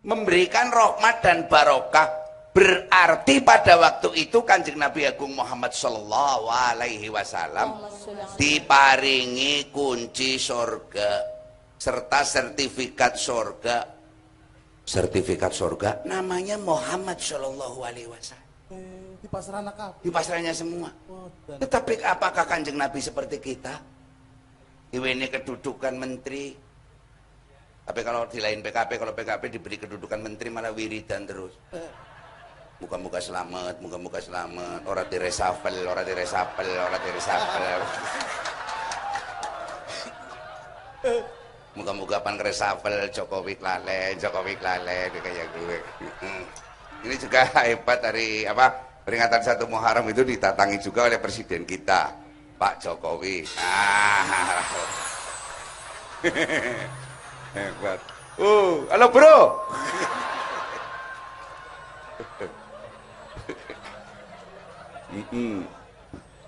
memberikan rahmat dan barokah. Berarti pada waktu itu Kanjeng Nabi Agung Muhammad Sallallahu Alaihi Wasallam diparingi kunci surga serta sertifikat surga. Sertifikat surga namanya Muhammad Sallallahu Alaihi Wasallam. Di pasaran akal. Di pasarnya semua. Tetapi apakah Kanjeng Nabi seperti kita? Ini kedudukan menteri. Tapi kalau di lain PKP, kalau PKP diberi kedudukan menteri malah wiridan terus. Muka-muka selamat, muka-muka selamat. Orang diresapel, orang diresapel, orang diresapel. Muka-muka pan resapel, Jokowi klale kayak gue. Ini juga hebat dari apa? Peringatan 1 Muharram itu ditatangi juga oleh presiden kita, Pak Jokowi. Hebat. Halo bro.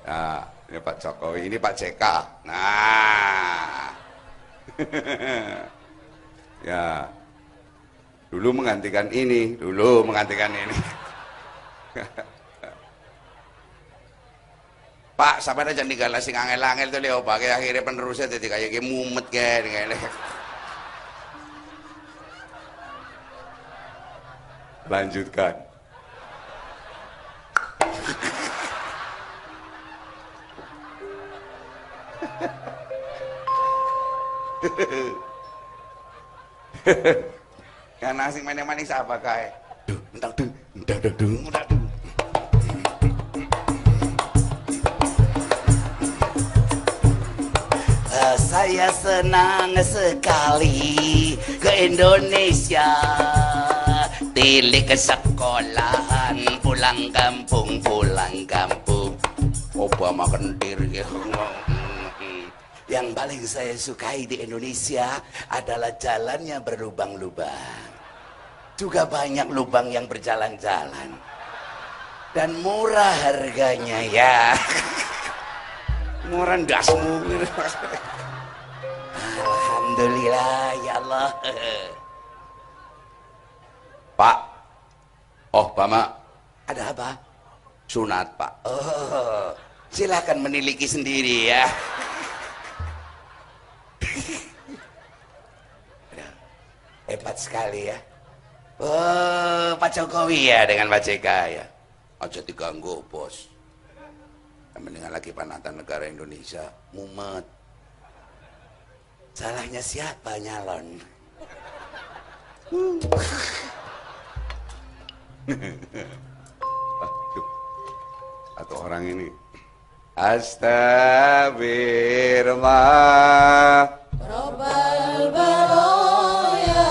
Nah, ini Pak Jokowi, ini Pak JK. Nah, ya, dulu menggantikan ini. Pak, sampai aja tinggal sing angel-angel tuh leo pakai akhirnya penerusnya jadi kayak mumet kayak. Lanjutkan. Kan asing manis-manis apa kae? Saya senang sekali ke Indonesia. Tilik ke sekolahan, pulang kampung. Obama kentir gitu. Yang paling saya sukai di Indonesia adalah jalannya berlubang-lubang. Juga banyak lubang yang berjalan-jalan. Dan murah harganya ya. Murah dasmu. Alhamdulillah ya Allah. Pak. Oh, Bama. Ada apa? Sunat, Pak. Oh, silakan meniliki sendiri ya. Hebat sekali ya. Oh, Pak Jokowi ya dengan Pak JK ya. Aja diganggu, Bos. Mendingan lagi panatan negara Indonesia, mumet. Salahnya siapa nyalon? Atau orang ini. Astagfirullah. Rabbal baraya.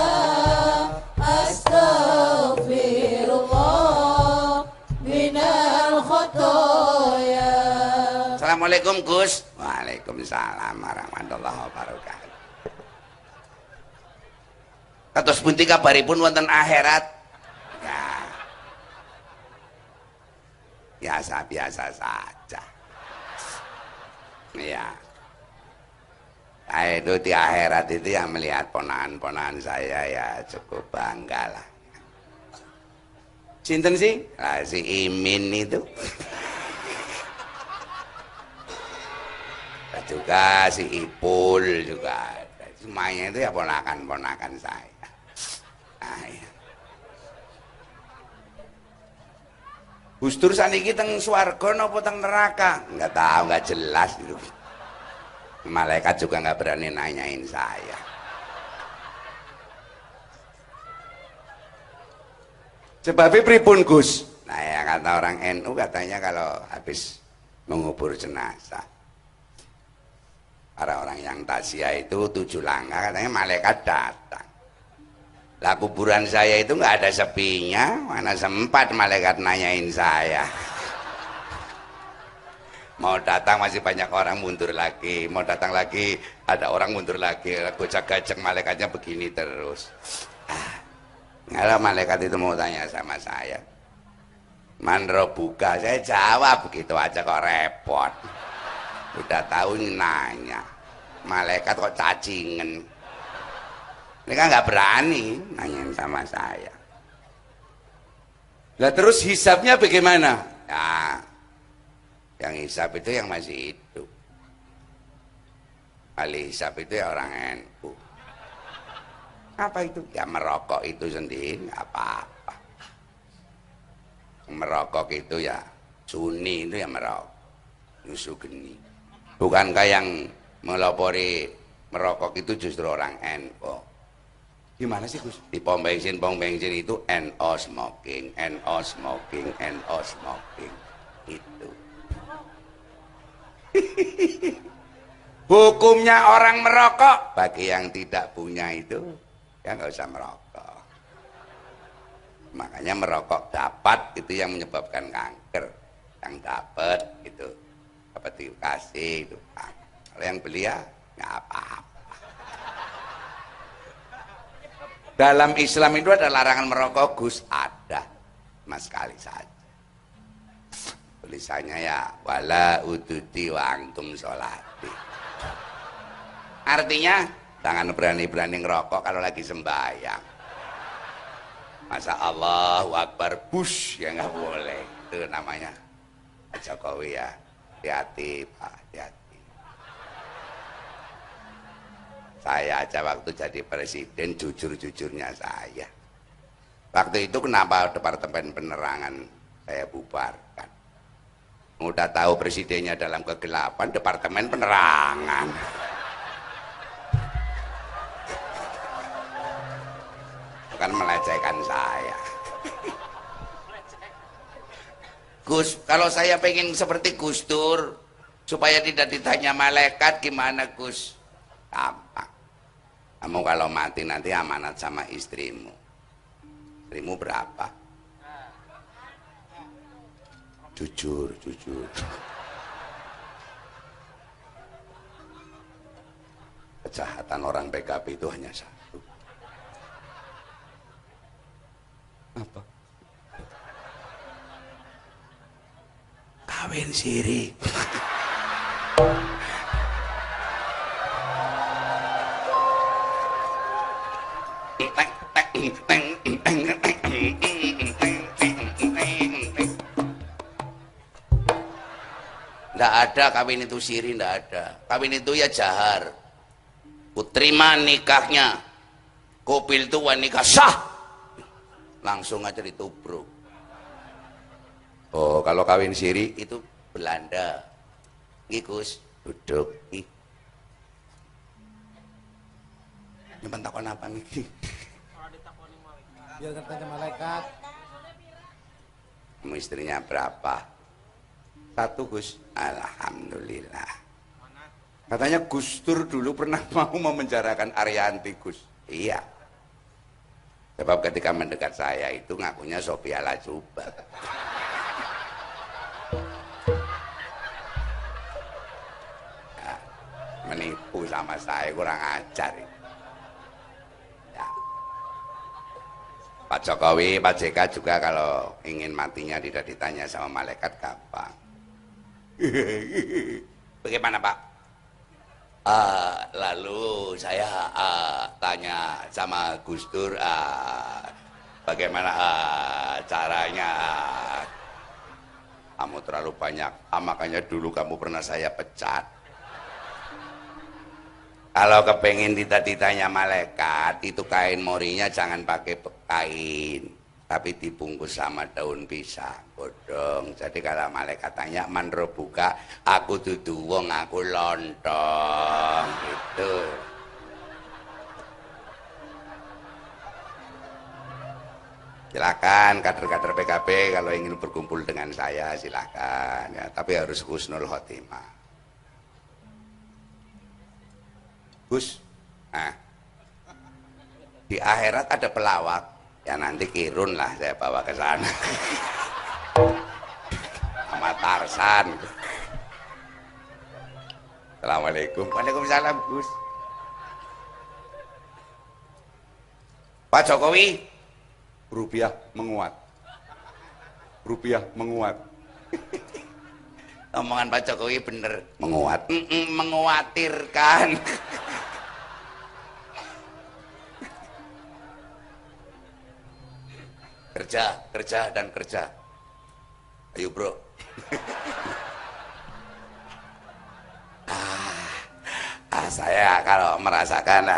Astagfirullah minal khotoya. Assalamualaikum Gus. Waalaikumsalam warahmatullahi wabarakatuh. Kados pundi kabaripun wonten akhirat? Ya, biasa-biasa saja. Ya. Nah, itu di akhirat itu yang melihat ponakan-ponakan saya ya cukup bangga lah. Sinten sih? Nah, si Imin itu. Juga si Ipul juga ada. Semuanya itu ya ponakan-ponakan saya. Nah, ya. Gus Dur saniki teng swarga napa teng neraka? Enggak tahu, enggak jelas itu. Malaikat juga enggak berani nanyain saya. Sebabnya pripun Gus? Nah ya kata orang NU katanya kalau habis mengubur jenazah, para orang yang takziah itu 7 langkah katanya malaikat datang. Lah kuburan saya itu nggak ada sepinya, mana sempat malaikat nanyain saya. Mau datang masih banyak orang mundur lagi, mau datang lagi ada orang mundur lagi, gojek-gajek malaikatnya begini terus. Kalau malaikat itu mau tanya sama saya, Manro buka, saya jawab begitu aja kok repot. Udah tahu nanya, malaikat kok cacingen. Mereka nggak berani nanyain sama saya. Lah terus hisabnya bagaimana? Ya, yang hisab itu yang masih hidup. Ahli hisab itu ya orang NU. Apa itu? Ya merokok itu sendiri nggak apa-apa. Merokok itu ya Sunni itu ya merokok. Nyusu geni. Bukankah yang melopori merokok itu justru orang NU? Gimana sih Gus? Di pom bensin itu NO smoking, NO smoking, NO smoking. Itu. Hukumnya orang merokok bagi yang tidak punya itu ya nggak usah merokok. Makanya merokok dapat itu yang menyebabkan kanker. Yang dapat itu dapat dikasih itu. Kalau yang beli ya nggak apa-apa. Dalam Islam itu ada larangan merokok, Gus? Ada, mas sekali saja. Tulisannya ya wala ududi wa antum sholati. Artinya jangan berani-berani ngerokok kalau lagi sembahyang. Masa Allahu Akbar bush ya nggak boleh. Itu namanya Pak Jokowi ya. Hati-hati Pak, hati-hati. Saya aja waktu jadi presiden jujur-jujurnya saya. Waktu itu kenapa Departemen Penerangan saya bubarkan? Udah tahu presidennya dalam kegelapan, Departemen Penerangan. Bukan melecehkan saya. Gus, kalau saya pengen seperti Gus Dur supaya tidak ditanya malaikat gimana Gus? Gampang. Kamu kalau mati nanti amanat sama istrimu. Istrimu berapa? Jujur, jujur. Kejahatan orang PKB itu hanya satu. Apa? Kawin siri. Nggak ada kawin itu siri, nggak ada. Kawin itu ya jahar. Kuterima nikahnya. Kopil itu nikah sah. Langsung aja ditubruk. Oh, kalau kawin siri itu Belanda. Gus, duduk. Nyimpen takon apa nih? Biar katanya malaikat. Kamu istrinya berapa? Satu Gus. Alhamdulillah. Katanya Gus Dur dulu pernah mau memenjarakan Arianti Gus. Iya. Sebab ketika mendekat saya itu ngakunya Sophia Lajuba. Nah, menipu sama saya, kurang ajar. Ya. Pak Jokowi, Pak JK juga kalau ingin matinya tidak ditanya sama malaikat gampang. Bagaimana Pak? Lalu saya tanya sama Gus Dur bagaimana caranya. Kamu terlalu banyak, makanya dulu kamu pernah saya pecat. Kalau kepengen ditanya malaikat, itu kain morinya jangan pakai kain, tapi dibungkus sama daun pisang, bodong. Jadi kalau malaikat tanya manro buka, aku dudu wong, aku lontong, gitu. Silakan kader-kader PKB kalau ingin berkumpul dengan saya silakan ya, tapi harus husnul khotimah. Gus, nah, di akhirat ada pelawak, ya nanti Kirun lah saya bawa ke sana. Sama Tarsan. Assalamualaikum. Waalaikumsalam Gus. Pak Jokowi, rupiah menguat. Rupiah menguat. Omongan Pak Jokowi bener, menguat, menguatirkan. Kerja dan kerja. Ayo bro. Saya kalau merasakan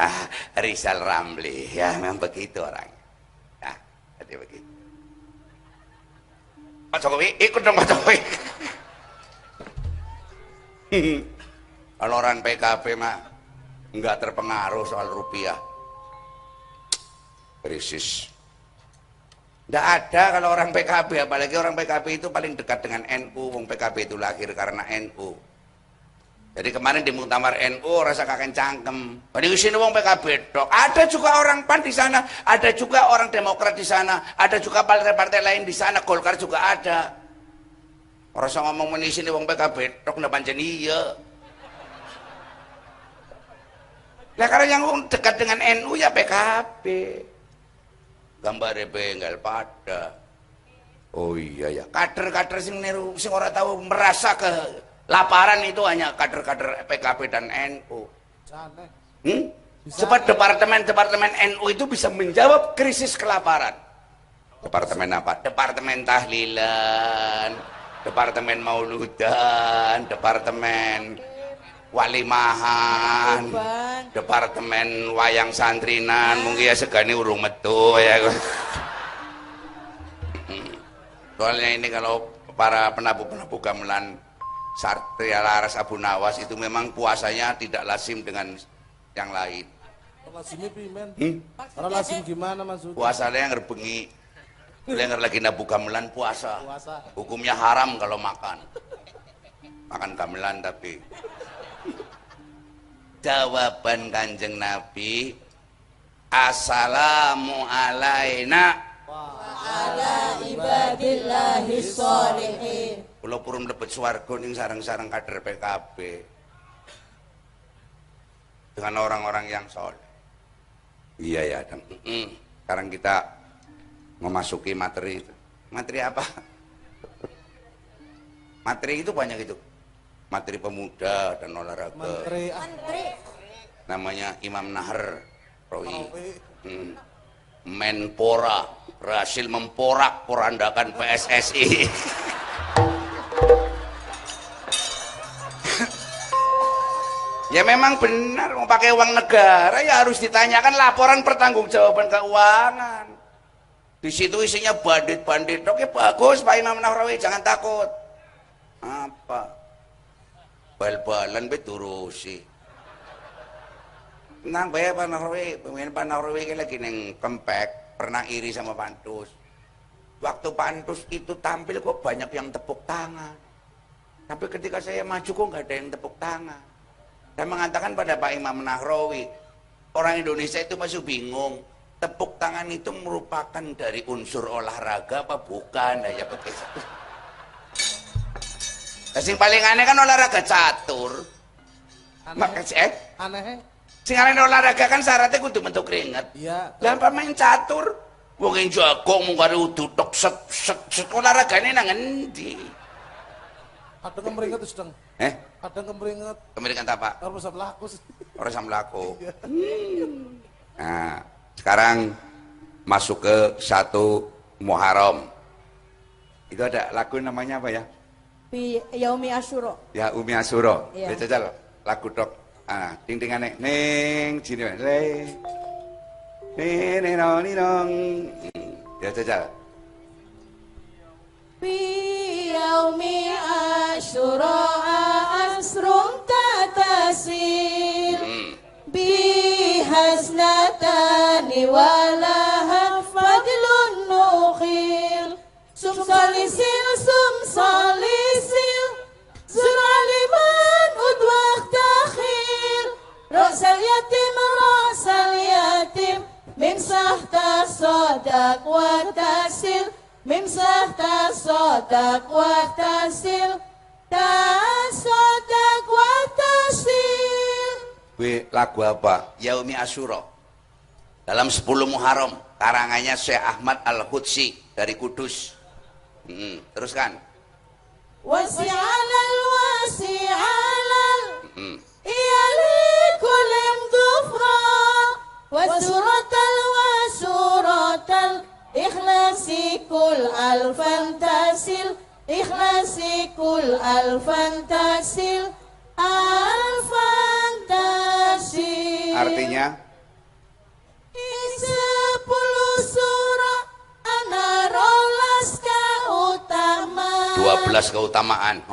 Rizal Ramli ya memang begitu orangnya. Ya, jadi begitu. Pak Jokowi ikut dong Pak Jokowi. Kalau orang PKB mah nggak terpengaruh soal rupiah. Krisis. Nggak ada kalau orang PKB, apalagi orang PKB itu paling dekat dengan NU. Wong PKB itu lahir karena NU. Jadi kemarin di muktamar NU rasa kakek cangkem. Di sini wong PKB dok. Ada juga orang PAN di sana, ada juga orang Demokrat di sana, ada juga partai-partai lain di sana. Golkar juga ada. Orang saya ngomong di sini wong PKB dok ndak pancen iya. Lah karena yang dekat dengan NU ya PKB. Gambar bengkel pada. Oh iya ya, kader-kader sing niru sing ora tahu merasa kelaparan itu hanya kader-kader PKB dan NU. Sebab departemen-departemen NU itu bisa menjawab krisis kelaparan. Departemen apa? Departemen tahlilan, departemen mauludan, departemen walimahan, departemen wayang santrinan, mungkin ya segani urung metu ya. Soalnya ini kalau para penabuh-penabuh gamelan Satria Laras Abu Nawas itu memang puasanya tidak lazim dengan yang lain. Lazimnya pimen? Orang lazim gimana maksudnya? Puasanya yang ngerbengi, yang lagi nabuh gamelan puasa. Hukumnya haram kalau makan gamelan. Tapi jawaban Kanjeng Nabi, assalamu alaina ala ibadillahi sholihin. Kula purun mlebet swarga ning sareng-sareng kader PKB dengan orang-orang yang soleh. Iya ya, dan sekarang kita memasuki materi itu. Materi apa? Materi itu banyak itu. Materi pemuda dan olahraga. Menteri. Namanya Imam Nahar Rohi. Menpora berhasil memporak-porandakan PSSI. Ya memang benar, mau pakai uang negara ya harus ditanyakan laporan pertanggungjawaban keuangan. Di situ isinya bandit-bandit. Oke bagus Pak Imam Nahrawi, jangan takut. Apa? Bal-balan beturusi. Tenang bae Pak Nahrawi, pemimpin Pak Nahrawi lagi neng Kempek, pernah iri sama Pantus. Waktu Pantus itu tampil kok banyak yang tepuk tangan. Tapi ketika saya maju kok nggak ada yang tepuk tangan. Saya mengatakan pada Pak Imam Nahrawi, orang Indonesia itu masih bingung, tepuk tangan itu merupakan dari unsur olahraga apa bukan? Ya begitu. Sing paling aneh kan olahraga catur. Aneh. Sing aneh olahraga kan syaratnya kudu bentuk keringet. Iya. Lah main catur, wong yang jago mung karo udu tok set olahragane nang endi? Ada kemeringet terus dong. Ada kemeringet. Kemeringet apa? Orang bisa melaku. Orang bisa melaku. Nah, sekarang masuk ke 1 Muharram. Itu ada lagu namanya apa ya? Fi Yaumi Asyura. Ya Umi Asyura. Iya. Ya jajal lagu dok. Ah, ting-tingane ning jine le. Nong. Ya jajal. Fi Yaumi Asyura asrun tatasir bihasnatani walaha fadlun nukhil sumsalisil zuraliman udwak takhir rasal yatim mimsah tasodak wa tasil mimsah tasodak wa tasil tasodak wa tasil. Wih, lagu apa? Yaumi Asyura. Dalam 10 Muharram, karangannya Syekh Ahmad Al-Qudsi dari Kudus. Teruskan. Wasi'alal iyalikul imdufra wasuratal ikhlas ikhlasikul alfantasil, ikhlasikul alfantasil, alfantasil. Artinya 10 surah ana rolas keutamaan. 12 keutamaan.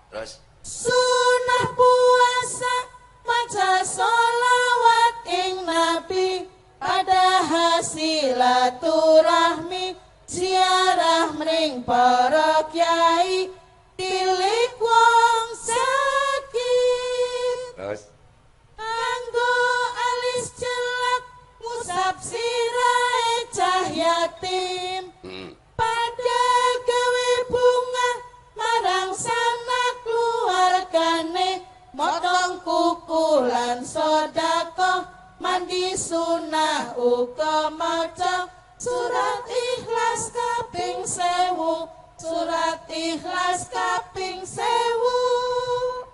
Terus Sunah puasa maca sholawat ing nabi, pada hasilaturahmi ziarah mring para kyai, tilik wong sakit. terus Kanggo alis celak ngusap sirahe cah yatim, pada gawe bunga marang sanak keluargane, motong kuku lan sedekah, mandi sunah uga maca surat Ikhlas kaping 1000, surat Ikhlas kaping 1000.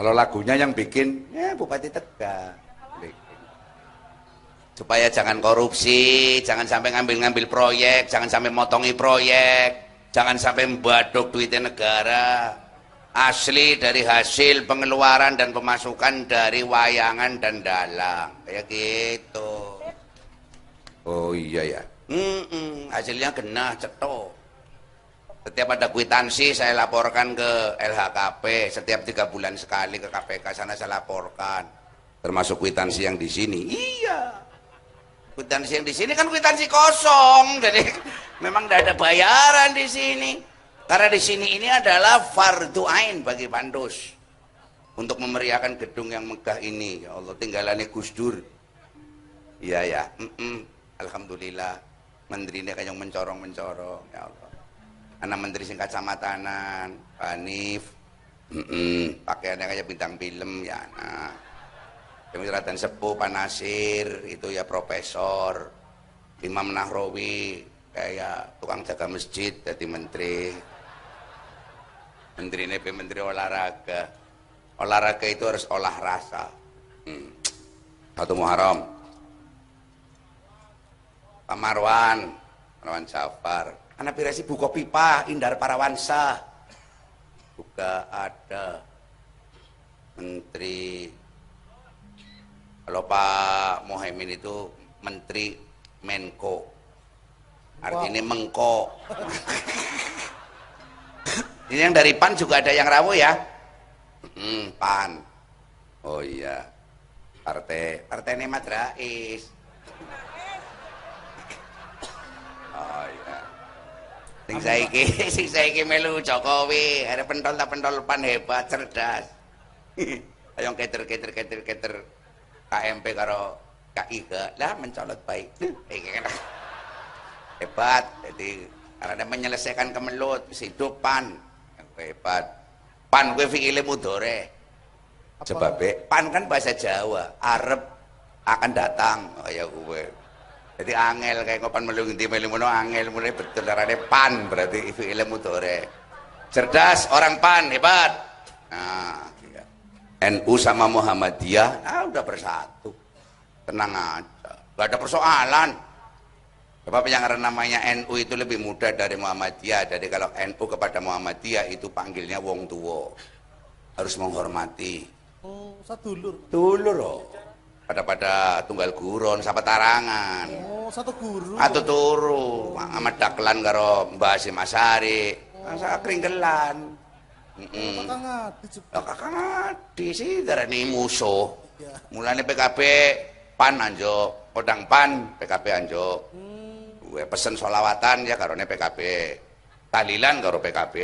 kalau lagunya yang bikin ya Bupati Tegal. Supaya jangan korupsi, jangan sampai ngambil-ngambil proyek, jangan sampai motongi proyek, jangan sampai membaduk duitnya negara. Asli dari hasil pengeluaran dan pemasukan dari wayangan dan dalang, kayak gitu. Oh iya ya, hasilnya kena cetok. Setiap ada kwitansi saya laporkan ke LHKP, setiap 3 bulan sekali ke KPK sana saya laporkan, termasuk kwitansi yang di sini. Iya, kwitansi yang di sini kan kwitansi kosong, jadi memang tidak ada bayaran di sini. Karena di sini ini adalah fardu ain bagi Pandus untuk memeriahkan gedung yang megah ini. Ya Allah, tinggalannya Gus Dur. Iya ya, alhamdulillah. Menterinya kayak mencorong-mencorong, ya Allah. Anak menteri sing kacamatanan, Pak Hanif, pakaiannya kayak bintang film, ya anak. Pemiradan Sepuh, Pak Nasir, itu ya profesor. Imam Nahrawi, kayak tukang jaga masjid, jadi menteri. Menteri ini menteri olahraga. Olahraga itu harus olah rasa. 1 Muharram. Pak Marwan Jafar. Anak pirasi buka pipa Indar Parawansa. Juga ada menteri. Kalau Pak Mohaimin itu menteri Menko. Artinya mengko. Ini yang dari PAN juga ada yang rawuh ya. PAN. Oh iya. Partai Nemat Rais. Oh iya. Sing saiki melu Jokowi, ada pentol PAN hebat, cerdas. Ayo keter KMP karo KIG lah mencolot baik. Hebat. Jadi karena menyelesaikan kemelut, hidup PAN. Hebat. PAN kuwi fi'ile mudhore. Sebabe PAN kan bahasa Jawa, Arab akan datang kaya kowe. Jadi angel kayak ngopan melu ngendi melu ngono angel mulai betul darane PAN berarti fi'ile mudhore. Cerdas orang PAN, hebat. Nah, iya. NU sama Muhammadiyah, udah bersatu. Tenang aja. Gak ada persoalan. Sebab yang namanya NU itu lebih mudah dari Muhammadiyah. Jadi kalau NU kepada Muhammadiyah itu panggilnya wong tuwa. Harus menghormati. Oh, sadulur. Dulur. Dulur loh. Pada tunggal guron, sapa tarangan. Oh, satu guru. Atau turu, Ahmad Daklan karo Mbah Hasyim Asyari. Masa kringgelan. Kakak ngadi juga. Kakak ngadi sih darani musuh. Ya. Mulane PKB PAN anjo, Kodang PAN PKB anjo. Gue pesen sholawatan ya karone PKB. Tahlilan karo PKB.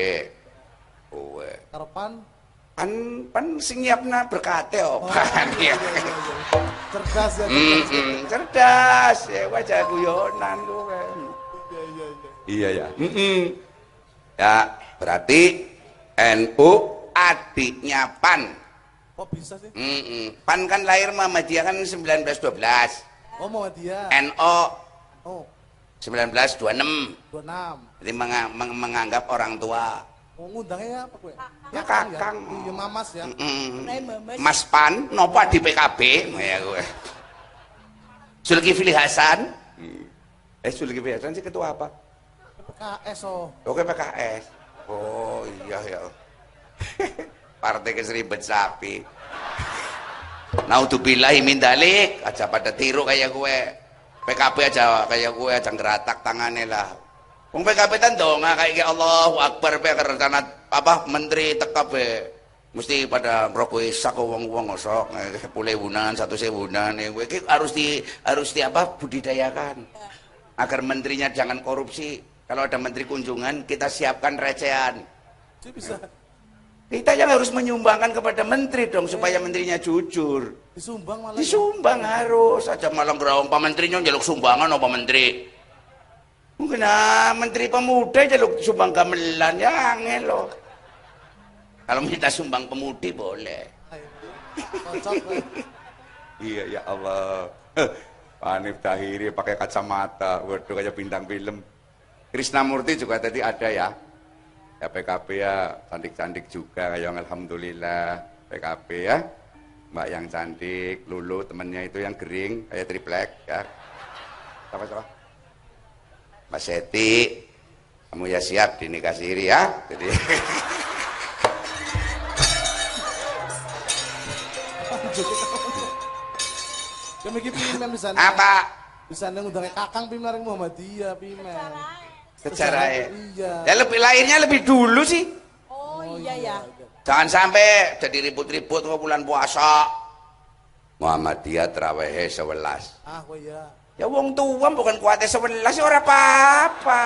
Gue Karepan. pan sing nyiapna berkate PAN ya. Cerdas ya. Cerdas ya wajah guyonan gue. Iya ya. Ya berarti NU adiknya PAN. Kok bisa sih? PAN kan lahir Muhammadiyah kan 1912. Oh, Muhammadiyah. NO Oh, 1926. 26. Jadi menganggap orang tua. Oh, ngundangnya apa gue? Ya kakang. Iya, Mamas ya. Mas PAN nopo di PKB ya gue. Zulkifli Hasan. Zulkifli Hasan sih ketua apa? PKS oh. Oke PKS. Oh iya ya. Partai keseribet sapi. Naudzubillahi min dalik, aja pada tiru kayak gue. PKB aja kayak gue aja ngeratak tangannya lah. Wong PKB kan donga kayak Allahu Akbar pe rencana apa menteri tekap be. Mesti pada ngrokok isak wong-wong ngosok 10.000-an 1.000-an iki harus di apa budidayakan. Agar menterinya jangan korupsi. Kalau ada menteri kunjungan kita siapkan recehan. Bisa. Kita yang harus menyumbangkan kepada menteri dong supaya menterinya jujur. Disumbang malah. Disumbang harus. Aja malah ngerawang pak menterinya njaluk sumbangan apa menteri. Mungkin menteri pemuda jaluk sumbang gamelan ya angel loh. Kalau minta sumbang pemudi boleh. Iya ya Allah. Hanif Tahiri pakai kacamata, waduh kayak bintang film. Krisnamurti juga tadi ada ya. Ya PKB ya cantik-cantik juga kayak alhamdulillah PKB ya. Mbak yang cantik, Lulu temennya itu yang gering kayak triplek ya. Siapa? Mbak Seti, kamu ya siap dinikah siri ya. Jadi Kami pimen di sana. apa? Di sana ngundang Kakang pimen Muhammadiyah pimen. Sejarah iya. Ya lebih lahirnya lebih dulu sih. Oh iya ya. Jangan sampai jadi ribut-ribut ke bulan puasa. Muhammadiyah terawih 11. Ah, oh iya. Ya wong tua bukan kuatnya 11 ya ora apa-apa.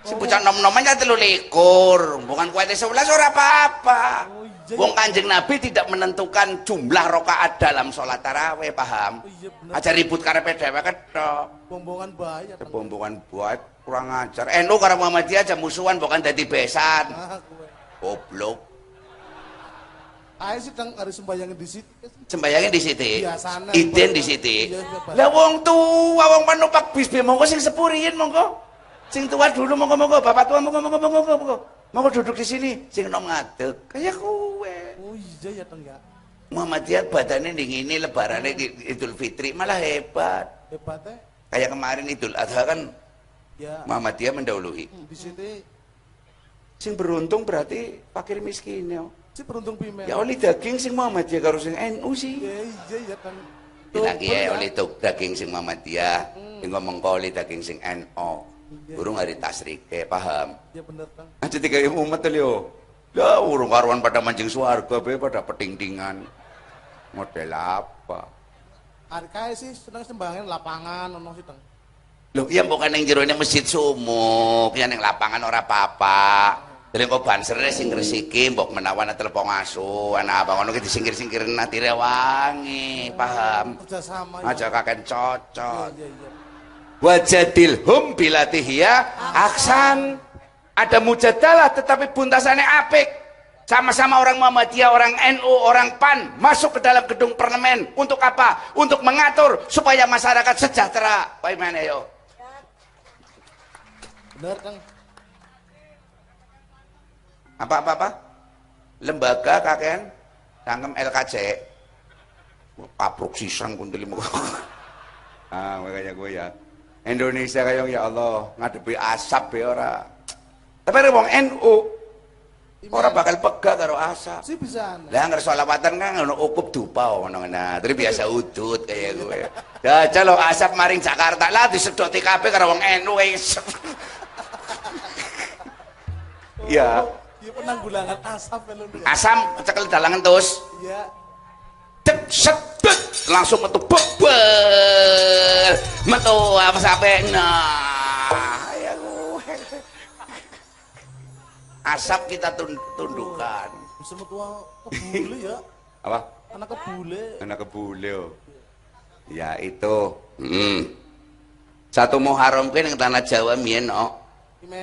Si bocah nom-noman ya 23, bukan kuatnya 11 ora apa-apa. Oh, iya, Wong Kanjeng Nabi tidak menentukan jumlah rakaat dalam sholat tarawih, paham? Oh, iya bener. Aja ribut karepe dhewe ketok. Bombongan bahaya. Bombongan buat kurang ajar. NU karo Muhammadiyah aja musuhan bukan dadi besan. Ah, kowe. Goblok. Ayo sih tang harus sembayangin di situ. Sembayangin di situ. Biasana. Iden di situ. Iya, iya, Lah wong tua wong panupak bis monggo sing sepuriin monggo. Sing tua dulu monggo bapak tua monggo. Monggo duduk di sini. Sing nom ngadeg kayak kowe. Oh iya ya tang ya. Muhammadiyah badannya dingini lebarannya Idul Fitri malah hebat. Hebatnya. Kayak kemarin Idul Adha kan Ya. Muhammadiyah mendahului. Di situ Sing beruntung berarti fakir miskin ya. si beruntung pimen. Ya oli daging sing Muhammadiyah karo sing NU sih. Iya ya tang. Bilang ya oli daging sing Muhammadiyah, sing ngomong oli daging sing NU. Burung hari tasrike, paham? Ya bener tang. Aja tiga umat lho. Lah urung karuan pada mancing swarga be pada peting-tingan. Model apa? Ari kae sih seneng sembangin lapangan ono sih tang. Loh, iya bukan yang jerone masjid sumuk, yang lapangan ora apa-apa. Dari kok bansere sing ngresiki mbok menawan telepon asu, ana apa ngono ki disingkir-singkirin atire wangi, paham? Kerja sama. Aja kakek cocok. Iya. Wajadil hum bilatihya aksan. Ada mujadalah tetapi buntasannya apik. Sama-sama orang Muhammadiyah, orang NU, orang PAN masuk ke dalam gedung parlemen untuk apa? Untuk mengatur supaya masyarakat sejahtera. Bagaimana yo? Bener kang. Apa? Lembaga kakean tangkem LKJ. Kapruk sisan kuntil makanya gue ya. Indonesia kayak ya Allah ngadepi asap ya ora. Tapi ada wong NU ora bakal pegah karo asap. Si bisa. Lah ngerso lawatan kan ngono ukup dupa ngono ngene. Terus biasa udut kayak gue. Dah lo asap maring Jakarta lah disedoti kabeh karo wong NU wis. Iya. Iya penanggulangan asap lho. Asam cekel dalangan terus. Iya. Cep sedut langsung metu bebel. Metu apa sampai nah. Ya gue. Asap kita tundukkan. Bisa metua kebule ya. Apa? Anak kebule. Anak kebule. Ya itu. Satu Muharram kan yang tanah Jawa mien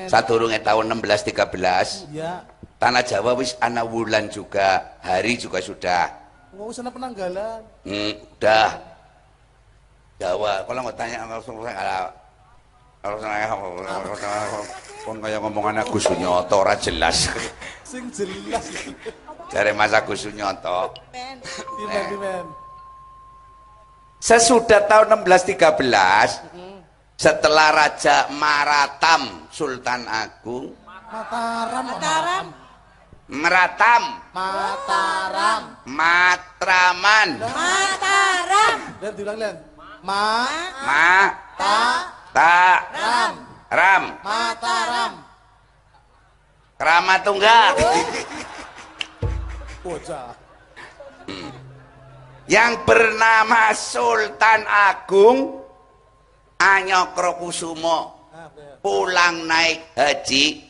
sadurunge tahun 1613. Iya. Tanah Jawa wis ana wulan juga, hari juga sudah. Mau sana penanggalan. Udah. Jawa, kalau nggak tanya kalau saya kon kayak ngomongan Agus Sunyoto ora jelas. Sing jelas. Dari Mas Agus Sunyoto. Pimen. Sesudah tahun 1613 setelah Raja Maratam Sultan Agung Mataram. Mataram. Meratam Mataram. Matraman Mataram. Dan diulang Len. Ma Mataram. Ta Ram Mataram. Kramatunggal Bocah. yang bernama Sultan Agung Anyokrokusumo pulang naik haji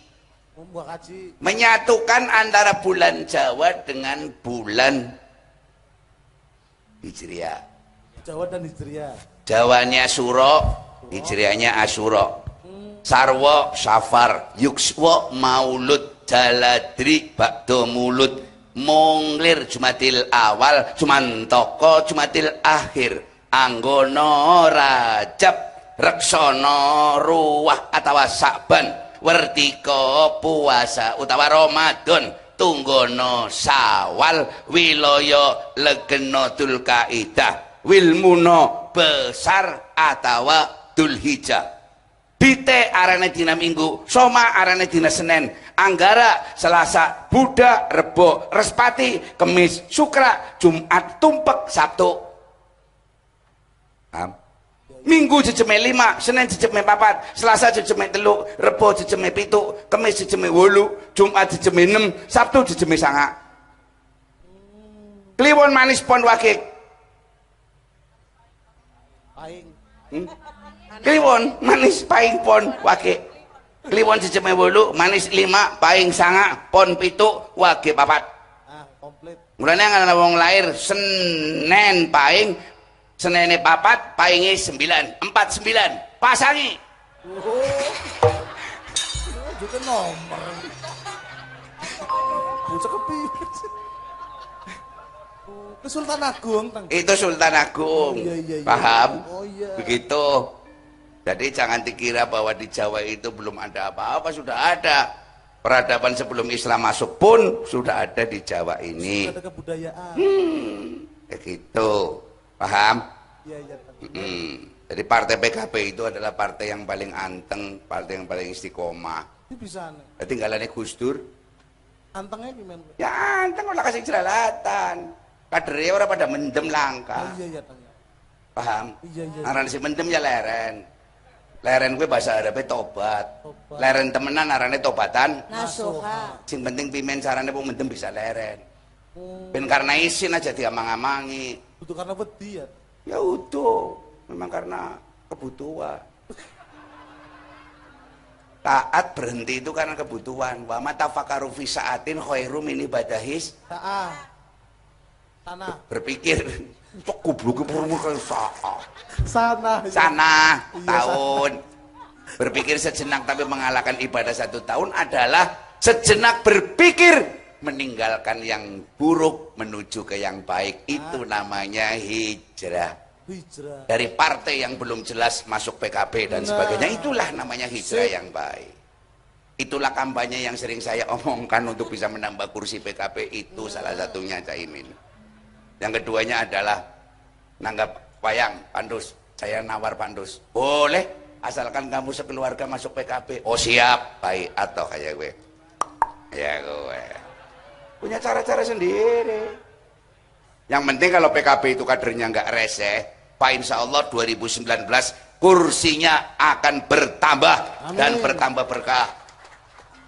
Membuat haji. menyatukan antara bulan Jawa dengan bulan Hijriah. Jawa dan Hijriah. Jawanya Suro, Hijriahnya Asyura. Sarwa Safar, Yukswa Maulud, Jaladri Bakdo Mulud, Munglir Jumatil Awal, Jumantoko Jumatil Akhir, Anggono Rajab, Reksono Ruwah atawa Sakban, Wertika Puasa utawa Ramadan, Tunggono Sawal, Wiloyo Legeno Dzulkaidah, Wilmuno Besar atawa Dzulhijjah. Bite arane dina Minggu, Soma arane dina Senin, Anggara Selasa, Buda, Rebo, Respati, Kemis, Sukra, Jumat, Tumpek, Sabtu. Minggu jejeme 5, Senin jejeme 4, Selasa jejeme 3, Rebo jejeme 7, Kemis jejeme 8, Jumat jejeme 6, Sabtu jejeme 9. Kliwon manis pon wage. Paing. Kliwon manis paing pon wage. Kliwon jejeme 8, manis 5, paing 9, pon 7, wage 4. Komplit. Mulane ana wong lair Senin paing, Senene 4, painge 9, 49. Pasangi. Juga nomor. Bocah kepikir. Itu Sultan Agung. Itu Sultan Agung. Iya. Paham? Oh iya. Begitu. Jadi jangan dikira bahwa di Jawa itu belum ada apa-apa, sudah ada. Peradaban sebelum Islam masuk pun sudah ada di Jawa ini. Sudah ada kebudayaan. Kayak gitu. Paham? Iya. Jadi partai PKB itu adalah partai yang paling anteng, partai yang paling istiqomah. Ini bisa nih. Ketinggalannya Gus Dur. Antengnya gimana? Ya anteng ora kasih jelalatan. Kadernya orang pada mendem langka. Oh iya tanya. Paham? Iya. Aran si mendem ya leren. Leren gue bahasa Arabnya tobat. Leren temenan arane tobatan. Nasuha. Sing penting pimen carane wong mendem bisa leren. Ben karena isin aja diamang-amangi. Itu karena wedi ya. Ya utuh, memang karena kebutuhan. Taat berhenti itu karena kebutuhan. Wa matafakaru fi sa'atin khairum min ibadahis. Tanah. Berpikir cok goblok ke Sana. tahun. Berpikir sejenak tapi mengalahkan ibadah 1 tahun adalah sejenak berpikir meninggalkan yang buruk menuju ke yang baik. Itu namanya hijrah. Dari partai yang belum jelas masuk PKB dan sebagainya, itulah namanya hijrah yang baik. Itulah kampanye yang sering saya omongkan untuk bisa menambah kursi PKB. Itu salah satunya Caimin. Yang keduanya adalah nanggap wayang Pandus. Saya nawar Pandus, boleh asalkan kamu sekeluarga masuk PKB. Oh siap, baik. Atau kayak gue ya gue punya cara-cara sendiri. Yang penting kalau PKB itu kadernya nggak reseh, Pak, insya Allah 2019 kursinya akan bertambah. Amin. Dan bertambah berkah.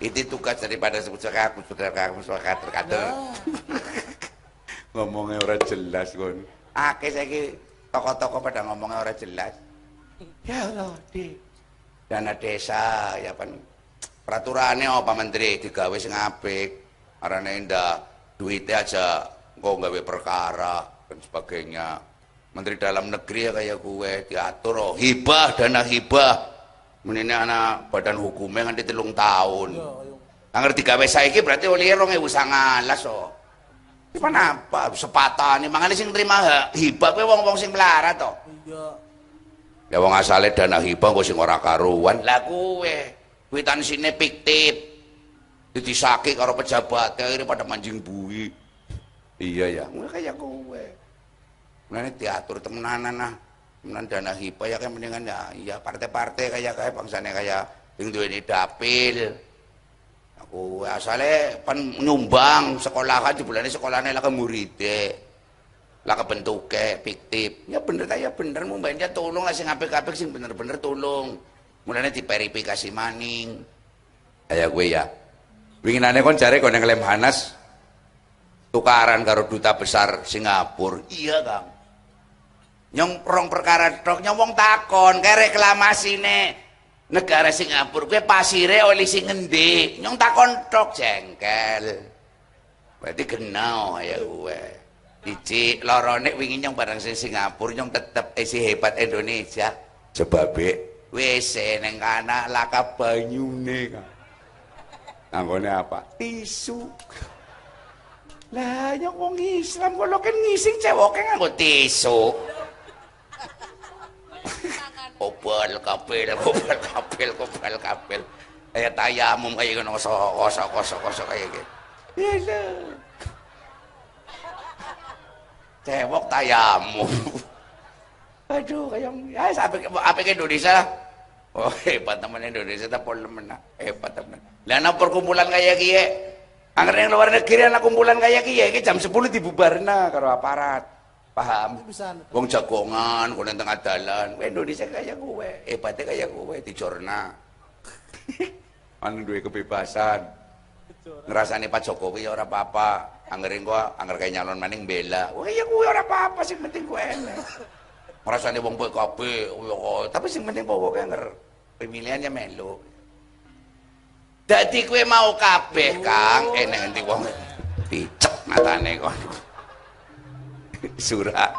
Itu tugas daripada kader. Ngomongnya orang jelas kon. Akeh saiki tokoh-tokoh pada ngomongnya orang jelas. Ya Allah, di dana desa ya pan. Peraturannya apa menteri digawe sing apik. Arane ndak duitnya aja engko gawe perkara dan sebagainya. Menteri dalam negeri ya kayak gue diatur oh, hibah, dana hibah. Menene anak badan hukumnya nganti 3 tahun. Angger digawe saiki berarti oleh 2019 oh. Gimana apa sepatane mangane sing terima hibah kuwi wong-wong sing melarat to. Iya. Ya wong asale dana hibah kok sing ora karuan. Lah kuwe witan sine fiktif. Ditisaki karo pejabat akhirnya pada manjing bui. Iya ya, mulai kayak gue. Mulai diatur temenanan nah. menan dana hibah ya kan mendingan ya partai-partai kayak bangsane kayak yang duweni dapil. Aku asale pan nyumbang sekolahan jebulane sekolahane lah ke muridé. Lah kebentuke fiktif. Ya bener ta ya bener mumbane tolong lah sing apik-apik sing bener-bener tolong. Mulane diverifikasi maning. Kayak gue ya. Winginane kon jare kon nang Lemhanas tukaran karo duta besar Singapura. Iya, Kang. Nyong rong perkara tok nyong wong takon kayak reklamasine negara Singapura kuwi pasire oli sing ngendi nyong takon tok jengkel berarti kenal ya gue iji lorone wingi nyong bareng sing Singapura nyong tetep isi hebat Indonesia sebab WC neng kana laka banyune anggone apa tisu lah nyong wong Islam kalau kan ngising cewoke nganggo tisu Kopel kapel. Kayak tayamum kayak ngono kosok kayak gitu. Iya. Cewek tayamum. Aduh, kayak ya sampai ke Indonesia. Oh, hebat teman Indonesia ta parlemen. Hebat teman. Lah ana perkumpulan kayak kiye. Angger yang luar negeri ana kumpulan kayak kiye iki jam 10 dibubarna karo aparat. Paham? Wong jagongan, kono tengah dalan. Indonesia kayak gue, hebatnya kayak gue dijorna. Anu duwe kebebasan. Ngrasani Pak Jokowi ya ora apa-apa. Anggerin gua angger kaya nyalon maning bela. Wah ya gue ora apa-apa sing penting gue enek. Ngrasani wong PKB, tapi sing penting pokoke angger pemilihannya melu. Dadi kowe mau kabeh, Kang, enek endi wong dicek matane kon. Surah.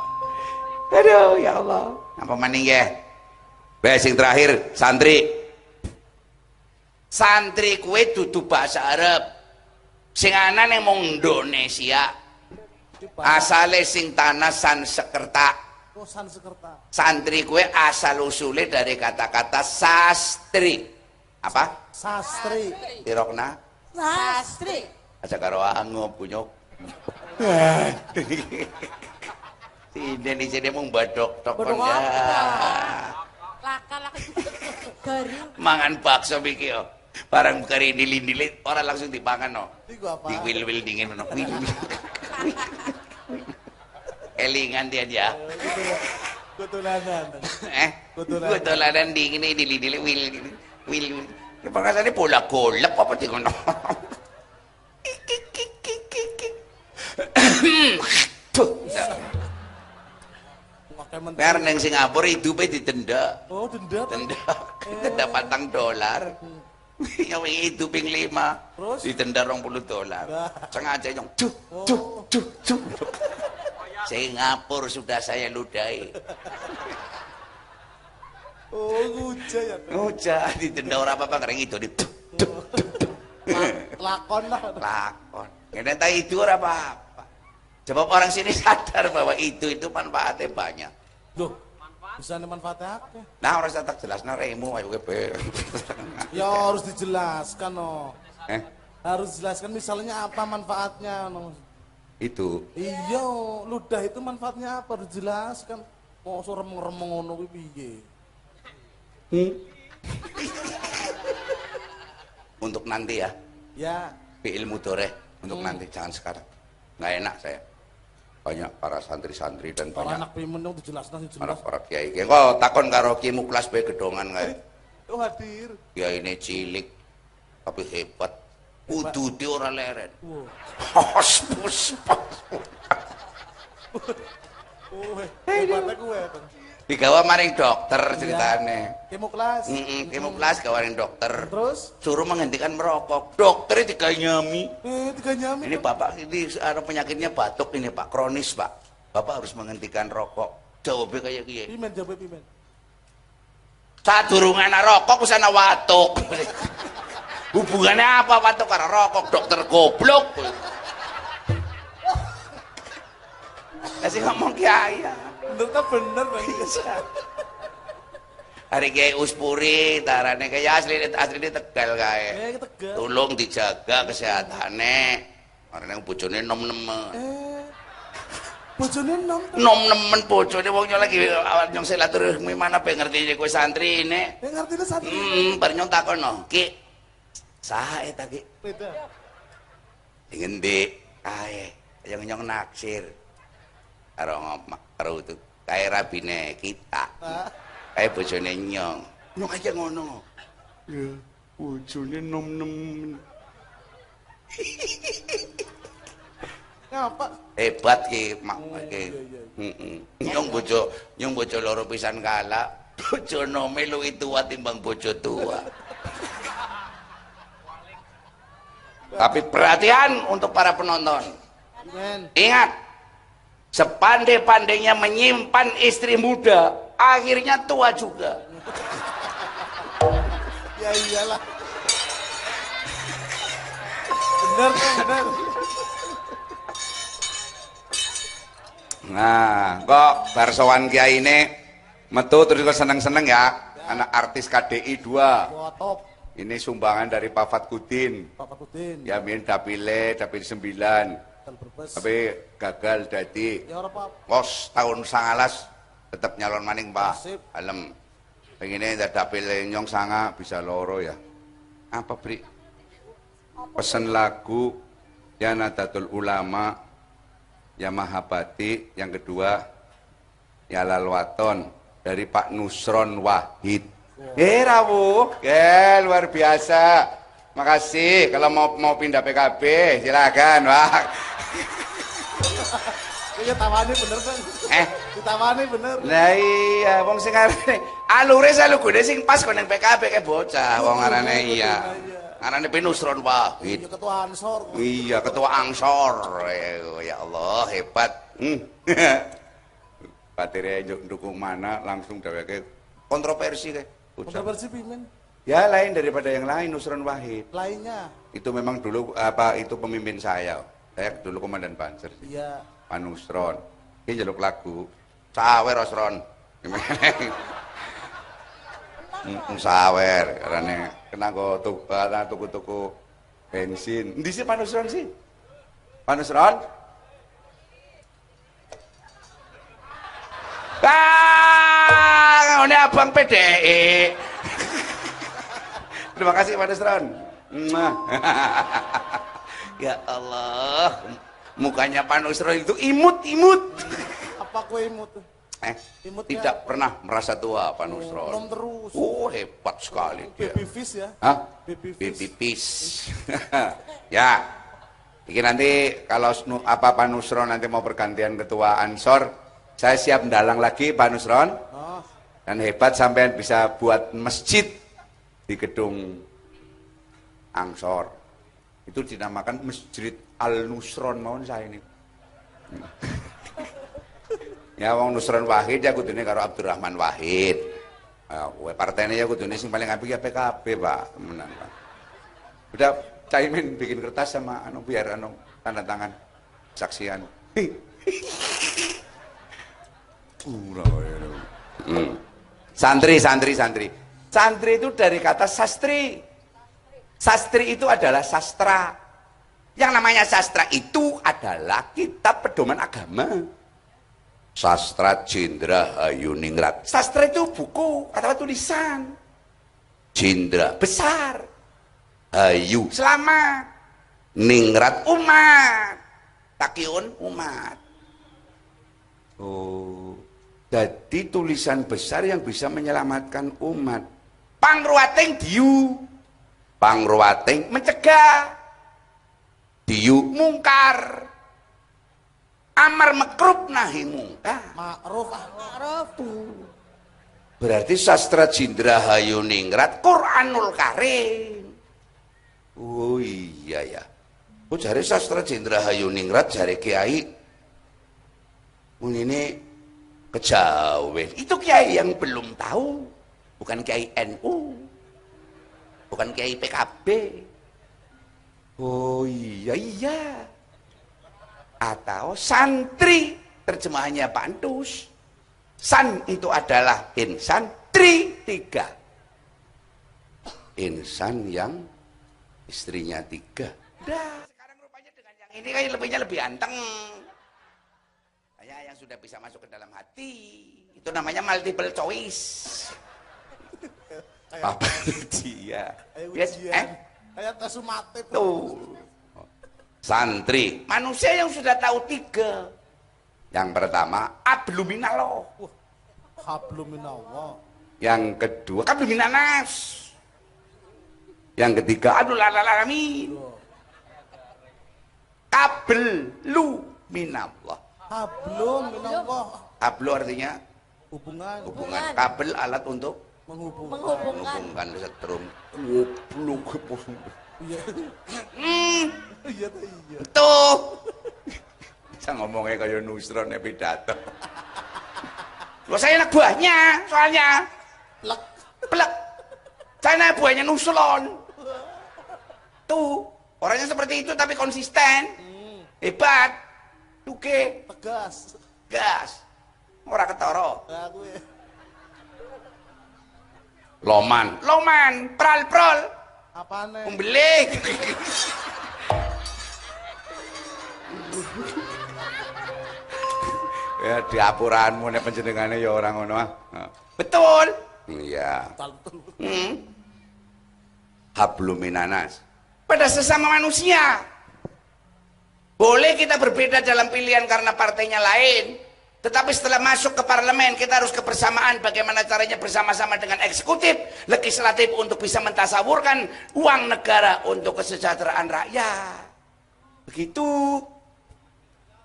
Aduh ya Allah. Apa maning ya? Sing terakhir santri. Santri kue dudu bahasa Arab. Sing ana ning mung Indonesia. Asale sing tanah Sansekerta. Oh Sansekerta. Santri kue asal usule dari kata-kata sastri. Apa? Sastri. Irokna? Sastri. Aja karo angop punyok. Indonesia dia mau badok ya. Laka garing. Mangan bakso iki yo. Barang kari dilin-dilin orang langsung dipangan no. Iku apa? Di wil dingin no. Elingan dia aja. Kutulanan. Kutulanan dingin ini dilin-dilin wil. Pangkasane bola golek apa di kono. Karena yang Singapura hidupe didenda. Oh, denda. Denda $4. Yang hidup yang 5. Terus? Didenda $20. Sengaja yang cuk. Singapura sudah saya ludahi. Oh, nguja ya. Nguja didenda ora apa-apa kareng itu di Lakon lah. lakon. Ngene itu ora apa-apa. Coba orang sini sadar bahwa itu manfaatnya banyak. Loh, bisa manfaatnya apa? Nah, harus tak jelasna remu ayo kepe. Ya harus dijelaskan no. Harus dijelaskan misalnya apa manfaatnya no. Itu. Iya, ludah itu manfaatnya apa harus dijelaskan. Kok so remeng-remeng ngono kuwi piye? Untuk nanti ya. Ya. Fi'il mudhari untuk nanti jangan sekarang. Nggak enak saya. Banyak para santri-santri dan para banyak anak primen yang dijelaskan sih jelas. para kiai. Kok takon karo Ki Muklas bae gedongan kae. Oh hadir. Ya ini cilik tapi hebat. Udute ora leren. Hos. Hebatnya gue. Digawa maring dokter ceritane. Ki Muklas. Ki Muklas gawaring dokter. Terus suruh menghentikan merokok. Dokternya diganyami. Diganyami. Ini Bapak ini ada penyakitnya batuk ini Pak, kronis Pak. Bapak harus menghentikan rokok. Jawabnya kayak gini. Pimen. Sadurungan rokok wis ana watuk. Hubungannya apa watuk karo rokok? Dokter goblok. Kasih ngomong kiai. Bener Bang. Hari Kiai Uspuri tarane kaya asli Tegal kae. Tegal. Tolong dijaga kesehatannya. Karena yang bojone nom-nemen. Bojone nom. Nom nemen bojone wong nyong lagi nyong silaturahmi mana pe ngerti kowe santri ini. Ngertine santri. Bar nyong takono, Ki. Saha eta Ki? Beda. Ngendi kae yang nyong naksir. Karo itu kae rabine kita. Kae bojone nyong. Nyong aja ngono. Ya, bojone nom nemen. Ngapa? Hebat ki mak ki. Nyong bojo loro pisan kala. Bojo nome luwih tua timbang bojo tua. Tapi perhatian untuk para penonton. Ingat, sepandai-pandainya menyimpan istri muda, akhirnya tua juga. Ya iyalah. Bener kan, bener. Nah, kok bar sowan kiai ini metu terus kok seneng-seneng ya. Anak artis KDI 2. Wah, top. Ini sumbangan dari Pak Fatkudin. Pak Fatkudin. Ya min dapil 9. Tapi gagal dadi. Ya ora Pak. Kos tahun 19 tetap nyalon maning Pak. Sip. Alem. Pengennya dapil nyong sanga bisa loro ya. Apa Bri? Pesen lagu ya Nadatul Ulama, ya Mahabati, yang kedua ya Lalwaton dari Pak Nusron Wahid. Rawu, luar biasa. Makasih. Kalau mau pindah PKB silakan, Wah. Iya tawani bener kan? Ditawani bener. Lah iya, wong sing arane alure salugune sing pas kon ning PKB ke bocah, wong arane iya. Arane Pinusron Wahid. Iya ketua Ansor. Iya, ketua Ansor. Ya Allah, hebat. Patire ndukung mana langsung dheweke kontroversi kae. Kontroversi pimen? Ya lain daripada yang lain Nusron Wahid. Lainnya. Itu memang dulu itu pemimpin saya. Saya dulu komandan Panzer. Iya. Pak Nusron. Ini njaluk lagu. Sawer Rosron. Sawer karena kena tuku bensin. Endi sih Pak Nusron sih? Pak Nusron? Ini abang PDI. Terima kasih Pak Nusron. Ya Allah, mukanya Pak Nusron itu imut-imut. Apa kue imut? Imutnya Tidak pernah merasa tua Pak Nusron. nom terus. Oh, hebat sekali dia. Baby fish ya? Hah? Baby Baby fish. Ya. Ini nanti kalau Pak Nusron nanti mau pergantian ketua Ansor, saya siap mendalang lagi Pak Nusron. Oh. Dan hebat sampean bisa buat masjid di gedung Ansor. Itu dinamakan Masjid Al-Nusron mawon saya ini. Ya wong Nusron Wahid ya kudune karo Abdurrahman Wahid. Partainya ya kudune sing paling apik ya PKB, Pak. Temenan, Pak. Udah Caimin bikin kertas sama biar tanda tangan saksian. Santri. Santri itu dari kata sastri. Sastri itu adalah sastra. Yang namanya sastra itu adalah kitab pedoman agama. Sastra Jendra Hayuningrat. Sastra itu buku atau tulisan. Jendra besar. Hayu selamat. Ningrat umat. Takiun umat. Oh, jadi tulisan besar yang bisa menyelamatkan umat. Pangruating diu. Pangruating mencegah. Diu mungkar. Amar makruf nahi mungkar. Ma'ruf. Berarti sastra Jendra Hayuningrat Quranul Karim. Oh iya ya. Oh jare sastra Jendra Hayuningrat jare kiai. Ini kejauhan. Itu kiai yang belum tahu. Bukan kiai NU. Bukan kiai PKB. Oh iya. Atau santri, terjemahannya Pak Antus. San itu adalah insan, tri 3. Insan yang istrinya 3. Dah, sekarang rupanya dengan yang ini kayak lebihnya lebih anteng. sudah bisa masuk ke dalam hati. Itu namanya multiple choice. Papa dia. Yes, Kayak tes sumatif. tuh. Santri, manusia yang sudah tahu 3. Yang pertama, abluminallah. Wah, hablum minallah. Yang kedua, abluminanas. Yang ketiga, abdul alamin. Kablu minallah. Hablum minallah. Kablu artinya Hubungan. kabel alat untuk Menghubungkan. menghubungkan setrum. Goblok. Iya. Iya tuh iya. Tuh. Bisa ngomongnya kayak Nusron ya pidato. Loh saya anak buahnya soalnya. Plek. Pelek. Saya anak buahnya Nusron. Tuh. Orangnya seperti itu tapi konsisten. Hebat. Tuke. Tegas. Gas. Ora ketara. Nah, gue. Loman. Pral. Apane? Pembeli. Ya diapuranmu nek panjenengane ya ora ngono ah. Betul. Iya. Betul. Hablum minanas. Pada sesama manusia. Boleh kita berbeda dalam pilihan karena partainya lain. Tetapi setelah masuk ke parlemen kita harus kebersamaan bagaimana caranya bersama-sama dengan eksekutif, legislatif untuk bisa mentasawurkan uang negara untuk kesejahteraan rakyat. Begitu.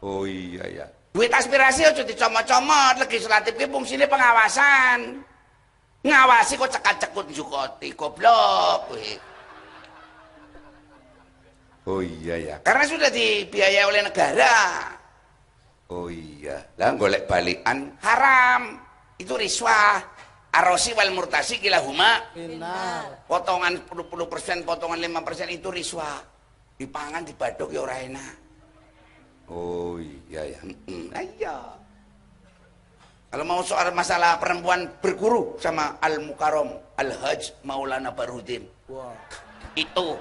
Oh iya ya. Duit aspirasi aja dicomot-comot, legislatif ki fungsine pengawasan. Ngawasi kok cekak-cekut njukoti, goblok kowe. Oh iya ya. Karena sudah dibiayai oleh negara. Oh iya, lah golek balikan haram. Itu riswah. Arosi wal murtasi kilahuma Benar. potongan 10%, potongan 5% itu riswah. Dipangan dibadok ya ora enak. Oh iya ya. Iya. Kalau mau soal masalah perempuan berguru sama Al-Mukarram Al-Hajj Maulana Barudin. Wah. Itu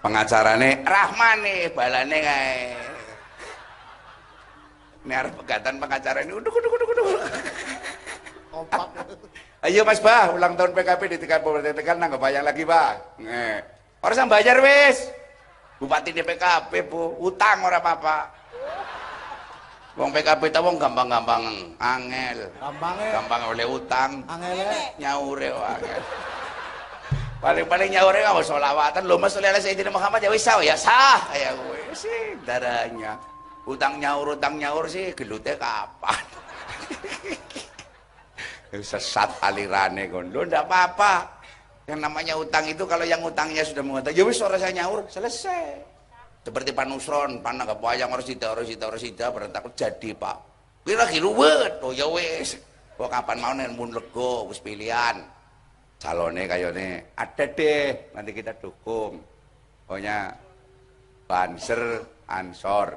pengacarane Rahman nih balane kae. Ini arep pegatan pengacara ini uduk. Kompak. Ayo Mas Bah, ulang tahun PKP di Kabupaten Tegal nang bayang lagi, Bah. Ora usah bayar wis. Bupati di PKP, Bu, utang ora apa-apa. Wong PKP ta wong gampang-gampang angel. Gampang oleh utang. Angele. Nyaure angel. Paling-paling nyaure nggak sholawatan lo mas oleh Sayyidina Muhammad ya wis sah ya sah kayak gue sih darahnya utang nyaur sih gelutnya kapan sesat alirane kon lo ndak apa-apa yang namanya utang itu kalau yang utangnya sudah mengatakan ya wis ora saya nyaur selesai seperti Pak Nusron panah kepayang harus tidak berentak jadi Pak kira ruwet oh ya wis kok kapan mau mun lego wis pilihan calonnya kayaknya ada deh nanti kita dukung pokoknya Banser Ansor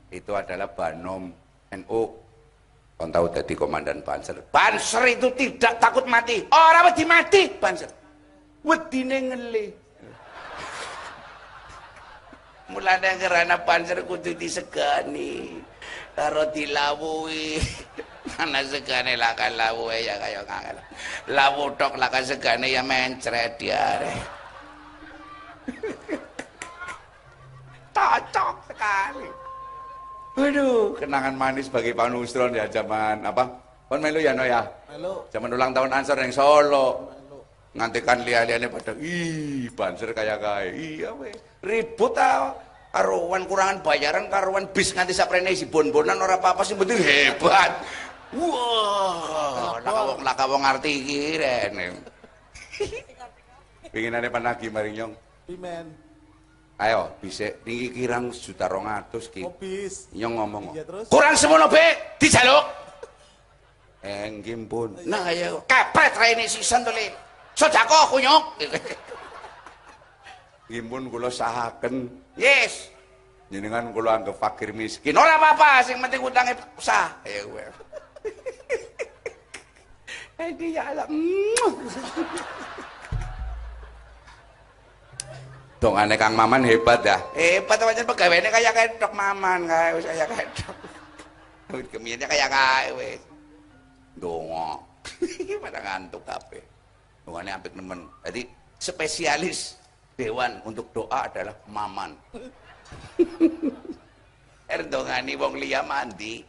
itu adalah Banom NU kon tahu jadi komandan Banser itu tidak takut mati orang wedi mati Banser wedine ngeli mulane karena Banser kudu disegani karo dilawuhi ana segane lakan lawu ya kaya ngangel lawu tok lakan segane ya mencret dia cocok sekali waduh kenangan manis bagi Pak Nusron ya zaman apa kon melu ya no ya Melu. zaman ulang tahun Ansor yang Solo ngantikan liane pada ih Banser kaya iya we ribut tau karuan kurangan bayaran karuan bis nganti saprene isi bon-bonan ora apa-apa sih penting hebat. Wah, laka wong ngerti iki rene. Pinginane panagi Marinyong. Pimen. Ayo, bisa tinggi kirang 1.200.000 ki. Obis. Nyong ngomong. Iya terus. Kurang semono be, dijaluk. Nggih pun. Nah ayo, kepret raine sisan to le. Sedekah kunyuk. Nggih pun kula sahaken. Yes. Jenengan kula anggap fakir miskin. Ora apa-apa, sing penting utange sah. Ayo kowe. Dia ya Allah. Dongane Kang Maman hebat dah. Hebat pancen pegawene kaya kedok Maman kae wis kaya kedok. Kemiyane kaya kae wis. Donga. Pada ngantuk kabeh. Dongane apik nemen. Jadi spesialis dewan untuk doa adalah Maman. Dongane wong liya mandi.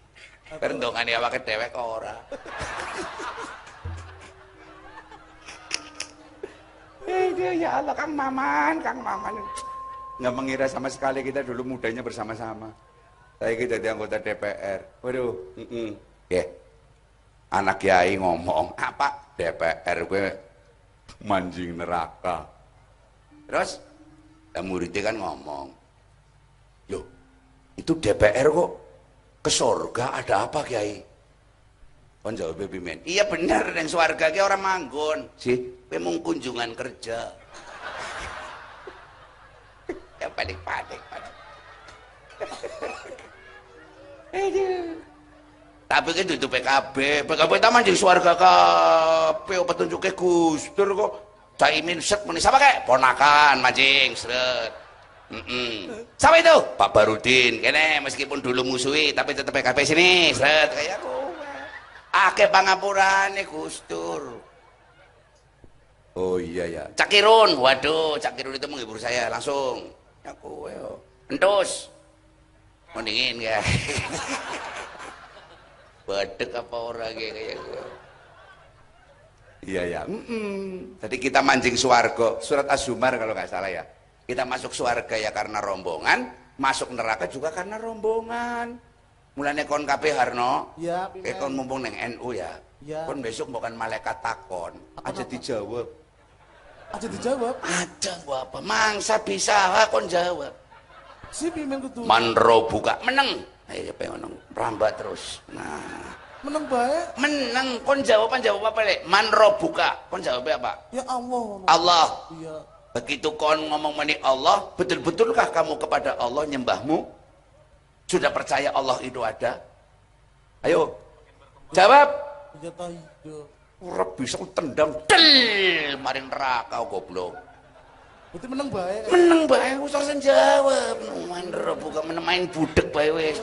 Dongane awake dhewe kok ora. Ya Allah, Kang Maman. Nggak mengira sama sekali kita dulu mudanya bersama-sama. Saya kita jadi anggota DPR. Waduh, ya. Anak kiai ngomong, apa? DPR gue manjing neraka. Terus, muridnya kan ngomong, loh, itu DPR kok ke surga ada apa kiai? Kon jawab pimen. Iya bener, yang swarga ki orang manggon. Sih, memang kunjungan kerja. Ya panik. Tapi kan itu PKB itu manjing swarga kabeh petunjuke Gus Dur kok. Caimin set muni sama kayak ponakan manjing seret. Siapa itu? Pak Barudin. Kene meskipun dulu musuhi tapi tetap PKB sini seret kayak aku. Akeh pangapurane Gus Dur. Oh iya ya. Cakirun, waduh, Cakirun itu menghibur saya langsung. Ya kowe yo. Entus. Mendingin ya. Badek apa orang kayak gue. Iya ya. Tadi kita mancing swarga, surat Az-Zumar kalau nggak salah ya. Kita masuk swarga ya karena rombongan, masuk neraka juga karena rombongan. Mulane kon kabeh Harno, ya, kon mumpung neng NU ya. Ya. Kon besok bukan malaikat takon, aja dijawab. Aja dijawab. Aja apa? Mangsa bisa kon jawab. Si pimen kudu. Manro buka meneng. Ayo pengen rambat terus. Nah, meneng bae. Meneng kon jawab apa lek? Manro buka. Kon jawab apa? Ya Allah. Allah. Iya. Begitu kon ngomong meni Allah, betul-betulkah kamu kepada Allah nyembahmu? Sudah percaya Allah itu ada? Ayo. Jawab. Ya ta iya. Ora bisa tendang del maring neraka goblok. Berarti meneng bae. Meneng bae wis ora jawab. Manro buka main budek bae wis.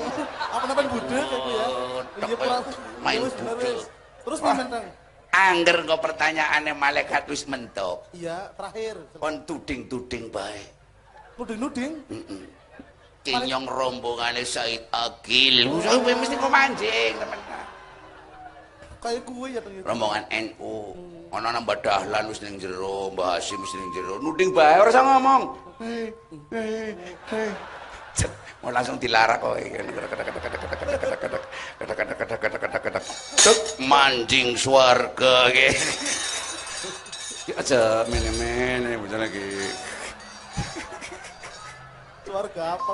Apa namanya budek itu ya? Iya kurang main budek. Terus pimen Kang? Angger kok pertanyaannya malaikat wis mentok. Iya, terakhir. Kon tuding-tuding bae. Nuding-nuding? Kinyong rombongane Said Akil. Sampe mesti kok mancing, temen. Kayak gue ya ternyata. Rombongan NU. Ana nang Mbah Dahlan wis ning jero, Mbah Hasyim wis ning jero. Nuding bae ora usah ngomong. Mau langsung dilarak kowe. Tek mancing swarga ge. Aja mene-mene bocah lagi. Swarga apa?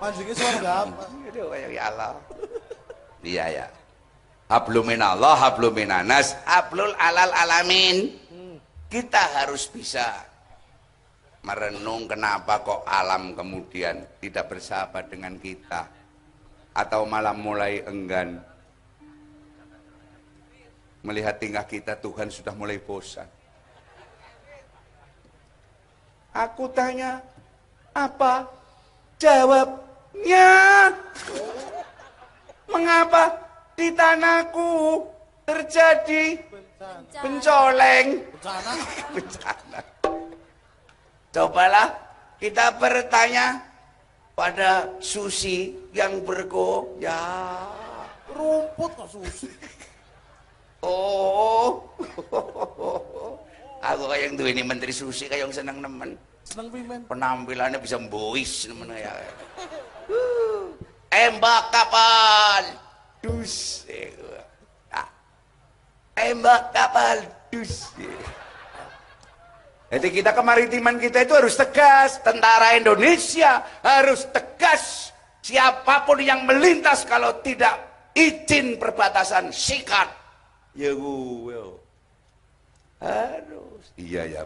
Mancingnya swarga apa? Aduh ya Allah. Iya ya. Hablum minallah, hablum minanas, hablul alal alamin. Kita harus bisa merenung kenapa kok alam kemudian tidak bersahabat dengan kita atau malah mulai enggan melihat tingkah kita. Tuhan sudah mulai bosan. Aku tanya apa jawabnya? Mengapa di tanahku terjadi pencoleng? Bencana. Cobalah kita bertanya pada Susi yang bergoyang. Rumput kok Susi. Oh, aku kayak yang duweni Menteri Susi kayak yang seneng nemen. Seneng pimen? Penampilannya bisa mbois nemen ya. Embak kapal. Dus. Embak kapal. Dus. Jadi kita kemaritiman kita itu harus tegas. Tentara Indonesia harus tegas. Siapapun yang melintas kalau tidak izin perbatasan sikat. Ya gue. Harus. Iya ya.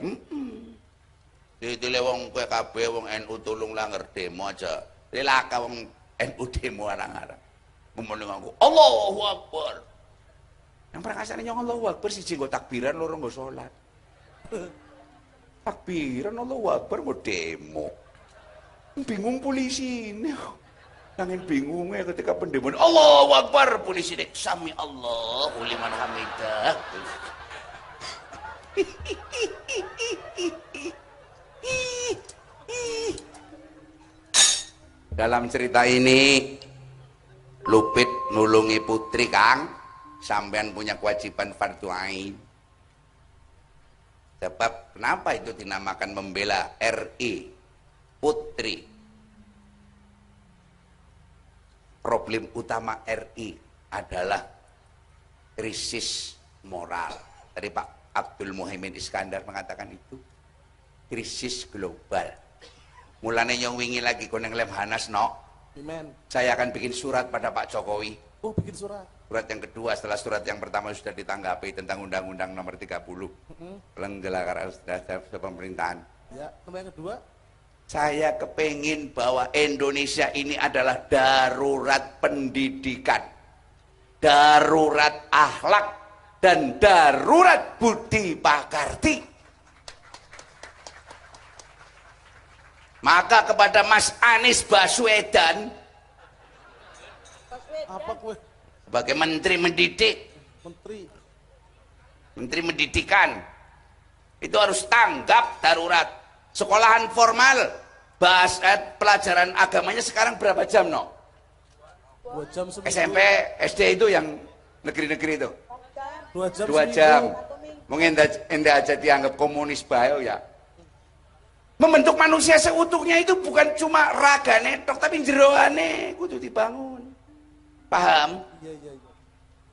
Itu wong PKB wong NU tulung lah ngerdemo aja. Lelaka wong NU demo arang-arang. Ngomong aku Allahu Akbar. Yang perasaan nyong Allahu Akbar siji nggo takbiran loro nggo salat. takbiran Allahu Akbar mau demo. Bingung polisi ini. Nangin bingungnya ketika pendemoan Allahu Akbar, polisi dek sami Allahu liman hamidah. Dalam cerita ini Lupit nulungi putri Kang, sampean punya kewajiban fardhu ain. Sebab kenapa itu dinamakan membela RI putri? Problem utama RI adalah krisis moral. Tadi Pak Abdul Muhaimin Iskandar mengatakan itu krisis global. Mulane yang wingi lagi koneng Lemhanas no. Amen. Saya akan bikin surat pada Pak Jokowi. Oh, bikin surat. Surat yang kedua setelah surat yang pertama sudah ditanggapi tentang Undang-Undang Nomor 30 Pelanggaran Pemerintahan. Ya, yang kedua. Saya kepengin bahwa Indonesia ini adalah darurat pendidikan, darurat akhlak, dan darurat budi pakarti. Maka kepada Mas Anies Baswedan Apa kue? sebagai Menteri Mendidik, Menteri Pendidikan, itu harus tanggap darurat. Sekolahan formal pelajaran agamanya sekarang berapa jam no? 2 jam seminggu. SMP, SD itu yang negeri-negeri itu 2 jam 2 jam. Mungkin enda aja dianggap komunis bayo ya. Membentuk manusia seutuhnya itu bukan cuma ragane tok, tapi jeroane kudu dibangun. Paham? Iya, iya, iya.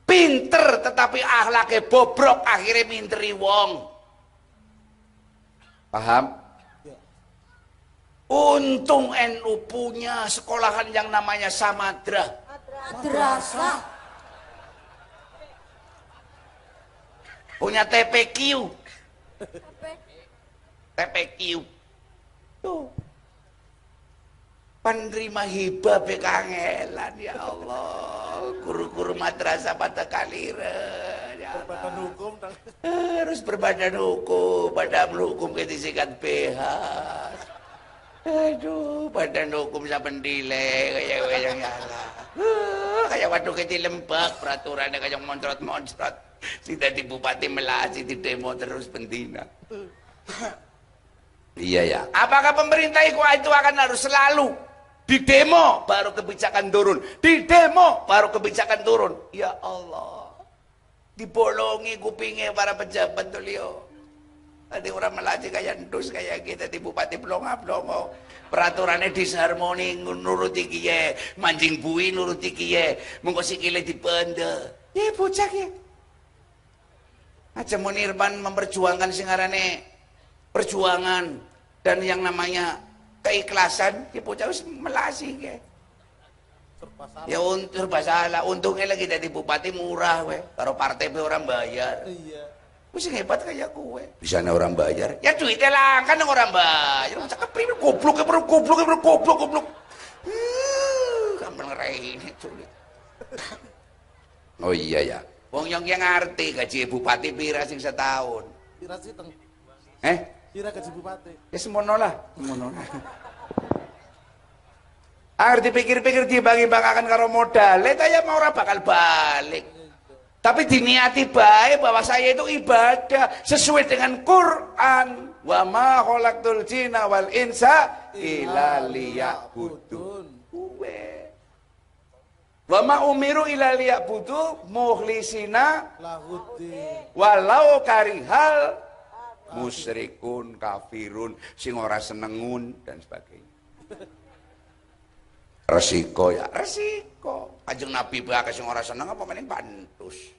Pinter tetapi akhlaknya bobrok, akhirnya minteri wong. Paham? Ya. Untung NU punya sekolahan yang namanya Samadra. Madrasah. Punya TPQ. TPQ. Tuh. Penerima hibah bekangelan ya Allah. Guru-guru madrasah pada kaliren ya Badan Allah. hukum Harus berbadan hukum, badan hukum ketisikat BH. Aduh, badan hukum sa pendile kayak ya Allah. Kayak waktu kecil lembak peraturannya kayak moncrot-moncrot. Si tadi bupati melasi di demo terus pentina. Iya ya. Apakah pemerintah itu akan harus selalu di demo baru kebijakan turun, di demo baru kebijakan turun? Ya Allah, dibolongi kupingnya para pejabat tuh Leo. Tadi orang melaju kayak ndus kayak kita di bupati pelongo. Peraturannya disharmoni nuruti kiye, mancing bui nuruti kiye, mengko sikile dibenda. Ya bocah ya. Aja Munirman memperjuangkan singarane perjuangan dan yang namanya keikhlasan, ya bocah wis melasi ke. Ya serba salah. Untungnya lagi jadi bupati murah we. Karo partai be orang bayar. Iya. Wis hebat kayak kowe. Bisane orang bayar. Ya duitnya langkan orang bayar. Cakep priwe goblok. Gampang ngeraini sulit. Oh iya ya. Wong yang ngerti gaji bupati pira sing setahun. Pira sih teng. Pira gaji bupati. Ya semono lah. Agar dipikir-pikir dibagi-bagakan karo modal, kaya mau ora bakal balik. Tapi diniati baik bahwa saya itu ibadah sesuai dengan Quran. Wa ma khalaqtul jinna wal insa illa liya'budun. Wa ma umiru illa liya'budu mukhlisina Lahuddin. walau karihal musyrikun kafirun sing ora senengun dan sebagainya. Resiko ya, resiko. Kanjeng Nabi bae sing ora seneng apa meneh pantus.